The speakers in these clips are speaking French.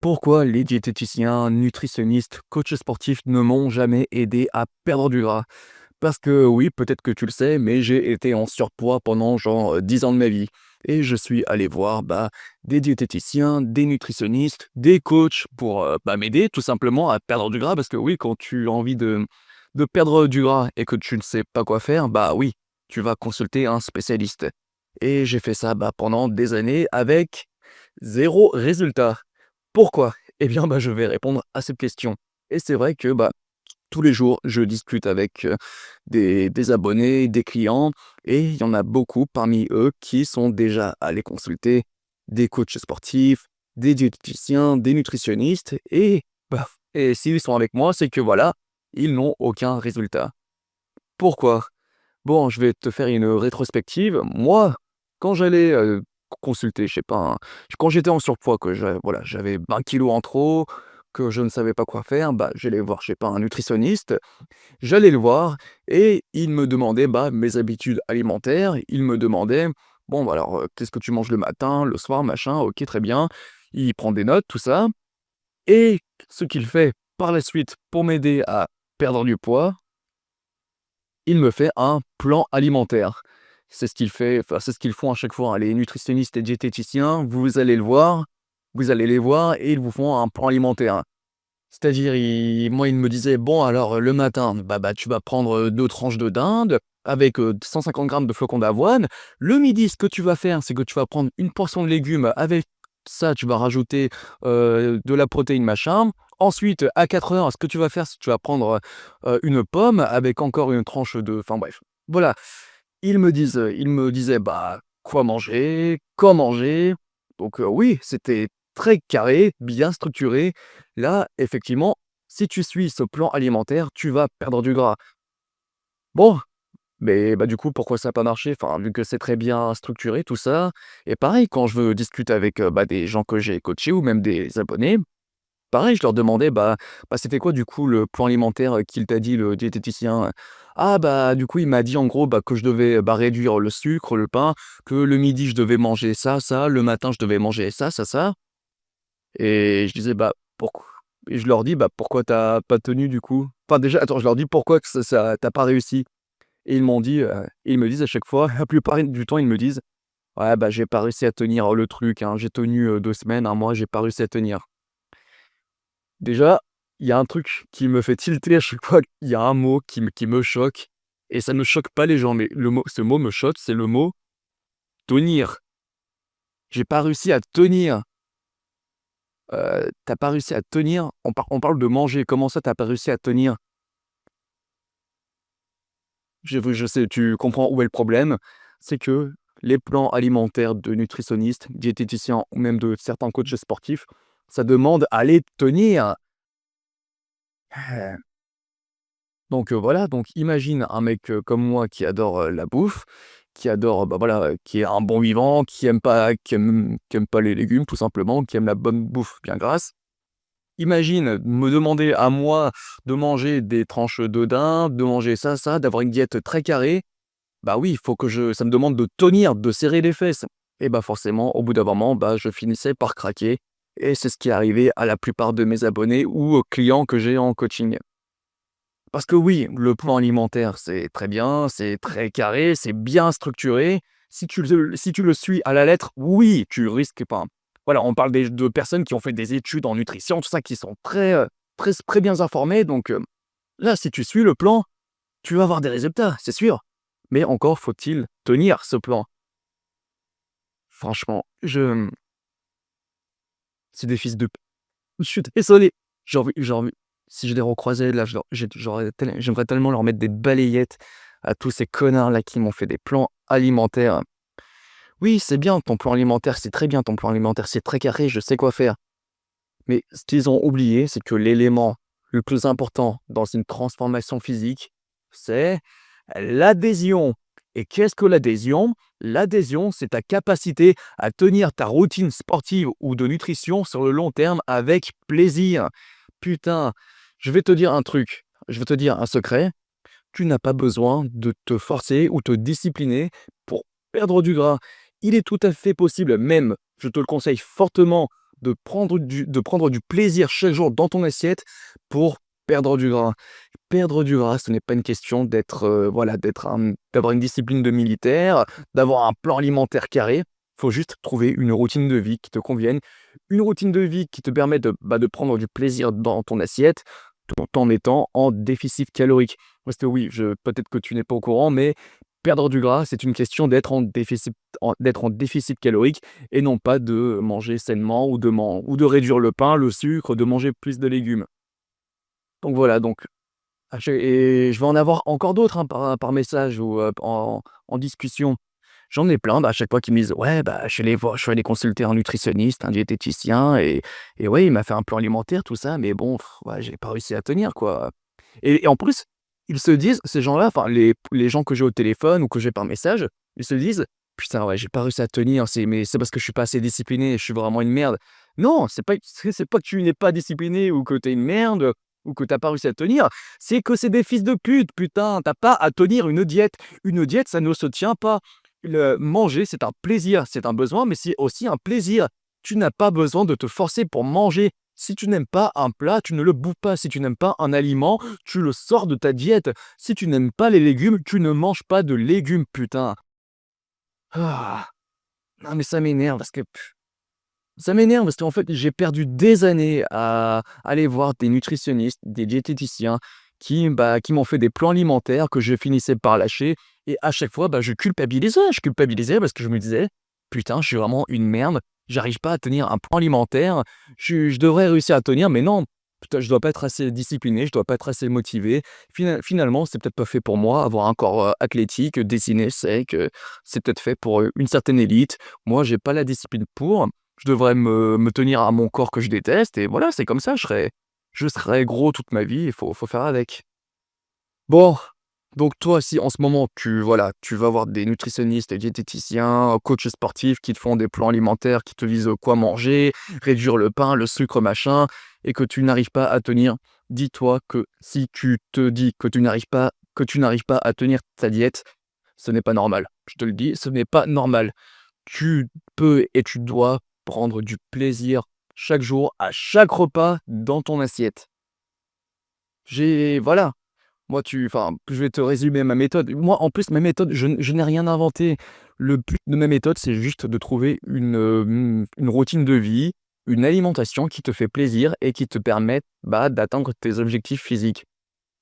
Pourquoi les diététiciens, nutritionnistes, coachs sportifs ne m'ont jamais aidé à perdre du gras? Parce que oui, peut-être que tu le sais, mais j'ai été en surpoids pendant genre 10 ans de ma vie. Et je suis allé voir des diététiciens, des nutritionnistes, des coachs pour m'aider tout simplement à perdre du gras. Parce que oui, quand tu as envie de perdre du gras et que tu ne sais pas quoi faire, bah oui, tu vas consulter un spécialiste. Et j'ai fait ça pendant des années avec zéro résultat. Pourquoi? Eh bien, je vais répondre à cette question. Et c'est vrai que tous les jours, je discute avec des abonnés, des clients, et il y en a beaucoup parmi eux qui sont déjà allés consulter des coachs sportifs, des diététiciens, des nutritionnistes, et s'ils sont avec moi, c'est que voilà, ils n'ont aucun résultat. Pourquoi? Bon, je vais te faire une rétrospective. Moi, quand j'allais, consulter, je sais pas, quand j'étais en surpoids, que voilà, j'avais 20 kilos en trop, que je ne savais pas quoi faire, j'allais voir, je sais pas, un nutritionniste. J'allais le voir et il me demandait, mes habitudes alimentaires. Il me demandait: «Bon, alors, qu'est-ce que tu manges le matin, le soir, machin?» OK, très bien. Il prend des notes, tout ça, et ce qu'il fait par la suite pour m'aider à perdre du poids, il me fait un plan alimentaire. C'est ce qu'il fait, enfin, c'est ce qu'ils font à chaque fois, hein, les nutritionnistes et diététiciens. Vous allez les voir et ils vous font un plan alimentaire. C'est-à-dire, il me disait: «Bon alors, le matin, tu vas prendre, 2 tranches de dinde avec, 150 grammes de flocons d'avoine. Le midi, ce que tu vas faire, c'est que tu vas prendre une portion de légumes. Avec ça, tu vas rajouter, de la protéine, machin. Ensuite, à 4 heures, ce que tu vas faire, c'est que tu vas prendre, une pomme avec encore une tranche de», enfin bref. Voilà. Il me disait, quoi manger, quand manger. Donc, oui, c'était très carré, bien structuré. Là, effectivement, si tu suis ce plan alimentaire, tu vas perdre du gras. Bon, mais du coup, pourquoi ça a pas marché? Enfin, vu que c'est très bien structuré tout ça. Et pareil, quand je veux discuter avec, des gens que j'ai coachés ou même des abonnés, pareil, je leur demandais: «C'était quoi du coup le plan alimentaire, qu'il t'a dit, le diététicien?» «Ah du coup il m'a dit en gros, que je devais, réduire le sucre, le pain, que le midi je devais manger ça, ça, le matin je devais manger ça, ça, ça». Et je disais: «Pourquoi?» Et je leur dis: «Pourquoi t'as pas tenu du coup?» Enfin déjà, attends, je leur dis: «Pourquoi que ça tu pas réussi?» Et ils me disent à chaque fois, la plupart du temps, ils me disent: «Ouais, j'ai pas réussi à tenir le truc, hein, j'ai tenu, 2 semaines, un mois, j'ai pas réussi à tenir». Déjà, il y a un truc qui me fait tilter à chaque fois, il y a un mot qui me choque, et ça ne choque pas les gens, mais ce mot me choque, c'est le mot «tenir». J'ai pas réussi à tenir. Tu pas réussi à tenir? On parle de manger, comment ça tu pas réussi à tenir? Je sais, tu comprends où est le problème, c'est que les plans alimentaires de nutritionnistes, diététiciens ou même de certains coachs sportifs, ça demande à les tenir. Donc voilà, donc imagine un mec, comme moi qui adore, la bouffe, qui adore, voilà, qui est un bon vivant, qui aime pas les légumes tout simplement, qui aime la bonne bouffe bien grasse. Imagine me demander à moi de manger des tranches de dinde, de manger ça, ça, d'avoir une diète très carrée. Bah oui, il faut que ça me demande de tenir, de serrer les fesses, et forcément au bout d'un moment, je finissais par craquer, et c'est ce qui est arrivé à la plupart de mes abonnés ou aux clients que j'ai en coaching. Parce que oui, le plan alimentaire, c'est très bien, c'est très carré, c'est bien structuré. Si tu le suis à la lettre, oui, tu risques pas. Voilà, on parle de personnes qui ont fait des études en nutrition, tout ça, qui sont très bien informées. Donc là, si tu suis le plan, tu vas avoir des résultats, c'est sûr. Mais encore faut-il tenir ce plan. Franchement, c'est des fils de je suis désolé. J'ai envie si je les recroisais là, j'aimerais tellement leur mettre des balayettes à tous ces connards-là qui m'ont fait des plans alimentaires. Oui, c'est bien ton plan alimentaire, c'est très bien ton plan alimentaire, c'est très carré, je sais quoi faire. Mais ce qu'ils ont oublié, c'est que l'élément le plus important dans une transformation physique, c'est l'adhésion. Et qu'est-ce que l'adhésion? L'adhésion, c'est ta capacité à tenir ta routine sportive ou de nutrition sur le long terme avec plaisir. Putain, je vais te dire un truc, je vais te dire un secret. Tu n'as pas besoin de te forcer ou te discipliner pour perdre du gras. Il est tout à fait possible, même, je te le conseille fortement, de prendre du plaisir chaque jour dans ton assiette pour perdre du gras. Perdre du gras, ce n'est pas une question d'être, voilà, d'avoir une discipline de militaire, d'avoir un plan alimentaire carré. Faut juste trouver une routine de vie qui te convienne, une routine de vie qui te permet de prendre du plaisir dans ton assiette, tout en étant en déficit calorique. Parce que oui, peut-être que tu n'es pas au courant, mais perdre du gras, c'est une question d'être en déficit calorique et non pas de manger sainement ou de réduire le pain, le sucre, de manger plus de légumes. Donc voilà, donc et je vais en avoir encore d'autres, hein, par message ou, en discussion. J'en ai plein, à chaque fois qu'ils me disent: «Ouais, bah, je suis allé consulter un nutritionniste, un diététicien et ouais, il m'a fait un plan alimentaire, tout ça, mais bon, ouais, j'ai pas réussi à tenir, quoi». Et en plus, ils se disent, ces gens-là, enfin les gens que j'ai au téléphone ou que j'ai par message, ils se disent: «Putain, ouais, j'ai pas réussi à tenir, c'est parce que je suis pas assez discipliné, je suis vraiment une merde». Non, c'est pas que tu n'es pas discipliné ou que tu es une merde ou que tu as pas réussi à tenir, c'est que c'est des fils de pute, putain, tu as pas à tenir une diète. Une diète, ça ne se tient pas. Le manger, c'est un plaisir, c'est un besoin, mais c'est aussi un plaisir. Tu n'as pas besoin de te forcer pour manger. Si tu n'aimes pas un plat, tu ne le bouffes pas. Si tu n'aimes pas un aliment, tu le sors de ta diète. Si tu n'aimes pas les légumes, tu ne manges pas de légumes, putain. Ah, non, mais ça m'énerve parce qu'en fait, j'ai perdu des années à aller voir des nutritionnistes, des diététiciens qui m'ont fait des plans alimentaires que je finissais par lâcher et à chaque fois, je culpabilisais. Je culpabilisais parce que je me disais: «Putain, je suis vraiment une merde, j'arrive pas à tenir un plan alimentaire, je devrais réussir à tenir mais non, putain, je dois pas être assez discipliné, je dois pas être assez motivé». Finalement, c'est peut-être pas fait pour moi, avoir un corps, athlétique, dessiné, sec, c'est peut-être fait pour, une certaine élite. Moi, j'ai pas la discipline pour. Je devrais me tenir à mon corps que je déteste et voilà, c'est comme ça, je serai gros toute ma vie, il faut faire avec. Bon, donc toi, si en ce moment tu vas voir des nutritionnistes, des diététiciens, coachs sportifs qui te font des plans alimentaires, qui te disent, quoi manger, réduire le pain, le sucre, machin et que tu n'arrives pas à tenir, dis-toi que si tu te dis que tu n'arrives pas à tenir ta diète, ce n'est pas normal. Je te le dis, ce n'est pas normal. Tu peux et tu dois prendre du plaisir chaque jour, à chaque repas dans ton assiette. Voilà, moi je vais te résumer ma méthode. Moi, en plus, ma méthode, je n'ai rien inventé. Le but de ma méthode, c'est juste de trouver une routine de vie, une alimentation qui te fait plaisir et qui te permette, d'atteindre tes objectifs physiques.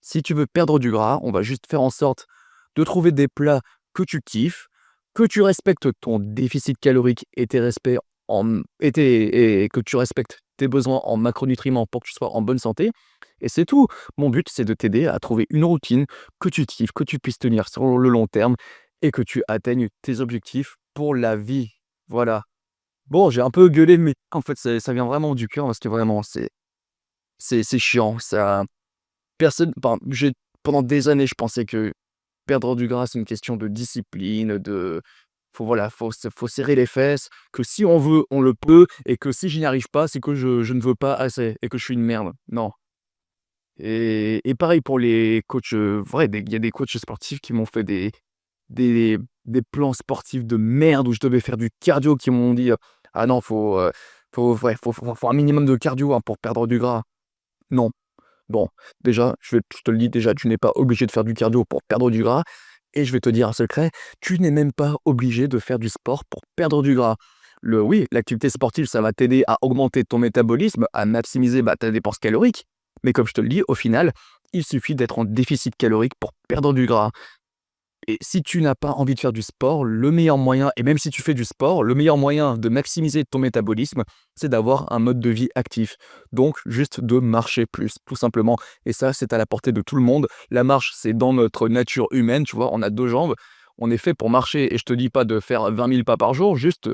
Si tu veux perdre du gras, on va juste faire en sorte de trouver des plats que tu kiffes, que tu respectes ton déficit calorique et tes respects et que tu respectes tes besoins en macronutriments pour que tu sois en bonne santé et c'est tout. Mon but, c'est de t'aider à trouver une routine que tu kiffes, que tu puisses tenir sur le long terme et que tu atteignes tes objectifs pour la vie. Voilà. Bon, j'ai un peu gueulé, mais en fait, ça vient vraiment du cœur parce que vraiment, c'est chiant. Pendant des années, je pensais que perdre du gras, c'est une question de discipline, faut serrer les fesses, que si on veut, on le peut et que si je n'y arrive pas, c'est que je ne veux pas assez et que je suis une merde. Non et pareil pour les coachs, il y a des coachs sportifs qui m'ont fait des plans sportifs de merde où je devais faire du cardio, qui m'ont dit: «Ah non, faut un minimum de cardio, hein, pour perdre du gras». Non. Bon, déjà, je te le dis déjà, tu n'es pas obligé de faire du cardio pour perdre du gras et je vais te dire un secret, tu n'es même pas obligé de faire du sport pour perdre du gras. Oui, l'activité sportive, ça va t'aider à augmenter ton métabolisme, à maximiser, ta dépense calorique, mais comme je te le dis, au final, il suffit d'être en déficit calorique pour perdre du gras. Et si tu n'as pas envie de faire du sport, le meilleur moyen et même si tu fais du sport, le meilleur moyen de maximiser ton métabolisme, c'est d'avoir un mode de vie actif. Donc juste de marcher plus, tout simplement. Et ça, c'est à la portée de tout le monde. La marche, c'est dans notre nature humaine, tu vois, on a 2 jambes, on est fait pour marcher et je te dis pas de faire 20 000 pas par jour, juste,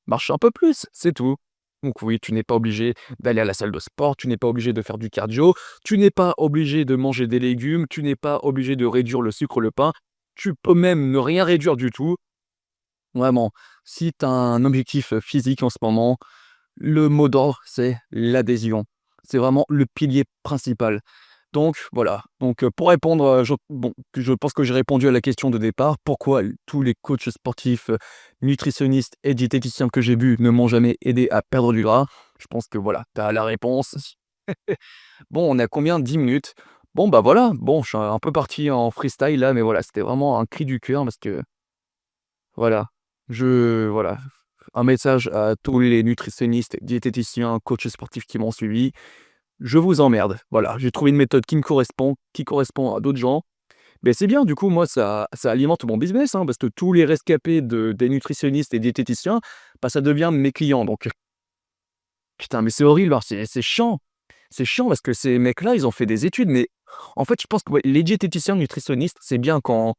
marche un peu plus, c'est tout. Donc oui, tu n'es pas obligé d'aller à la salle de sport, tu n'es pas obligé de faire du cardio, tu n'es pas obligé de manger des légumes, tu n'es pas obligé de réduire le sucre, le pain. Tu peux même ne rien réduire du tout. Vraiment, si tu as un objectif, physique en ce moment, le mot d'ordre, c'est l'adhésion. C'est vraiment le pilier principal. Donc voilà, pour répondre, je pense que j'ai répondu à la question de départ. Pourquoi tous les coachs sportifs, nutritionnistes et diététiciens que j'ai vus ne m'ont jamais aidé à perdre du gras? Je pense que voilà, tu as la réponse. Bon, on est à combien? 10 minutes. Bon, bah, voilà, bon, je suis un peu parti en freestyle là, mais voilà, c'était vraiment un cri du cœur parce que voilà, voilà, un message à tous les nutritionnistes, diététiciens, coachs sportifs qui m'ont suivi: «Je vous emmerde». Voilà, j'ai trouvé une méthode qui me correspond, qui correspond à d'autres gens. Mais c'est bien, du coup, moi, ça alimente mon business, hein, parce que tous les rescapés des nutritionnistes et diététiciens, bah, ça devient mes clients, donc putain, mais c'est horrible, hein, c'est chiant. C'est chiant parce que ces mecs-là, ils ont fait des études, mais en fait, je pense que, ouais, les diététiciens, nutritionnistes, c'est bien quand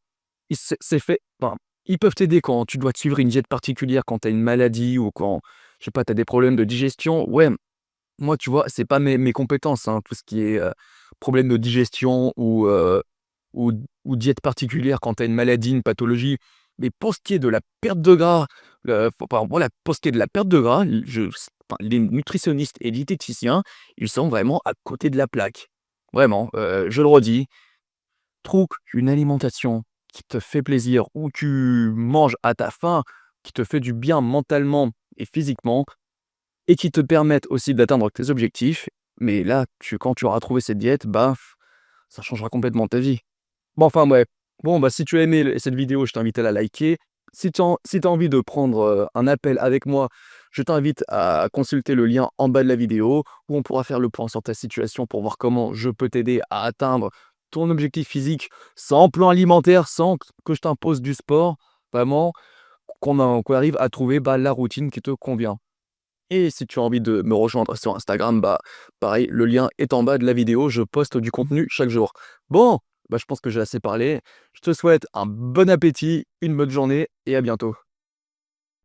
c'est fait enfin, ils peuvent t'aider quand tu dois te suivre une diète particulière, quand tu as une maladie ou quand, je sais pas, tu as des problèmes de digestion. Ouais, moi, tu vois, c'est pas mes compétences, hein, tout ce qui est, problème de digestion ou ou diète particulière quand tu as une maladie, une pathologie. Mais pour ce qui est de la perte de gras, enfin, voilà, pour ce qui est de la perte de gras, enfin, les nutritionnistes et diététiciens, ils sont vraiment à côté de la plaque. Vraiment, je le redis, trouve une alimentation qui te fait plaisir, où tu manges à ta faim, qui te fait du bien mentalement et physiquement et qui te permette aussi d'atteindre tes objectifs. Mais là, quand tu auras trouvé cette diète, bah, ça changera complètement ta vie. Bon, enfin bref. Bon, bah, si tu as aimé cette vidéo, je t'invite à la liker. Si tu as envie de prendre un appel avec moi, je t'invite à consulter le lien en bas de la vidéo où on pourra faire le point sur ta situation pour voir comment je peux t'aider à atteindre ton objectif physique sans plan alimentaire, sans que je t'impose du sport. Vraiment, qu'on arrive à trouver bah, la routine qui te convient. Et si tu as envie de me rejoindre sur Instagram, bah, pareil, le lien est en bas de la vidéo, je poste du contenu chaque jour. Bon, bah, je pense que j'ai assez parlé. Je te souhaite un bon appétit, une bonne journée et à bientôt.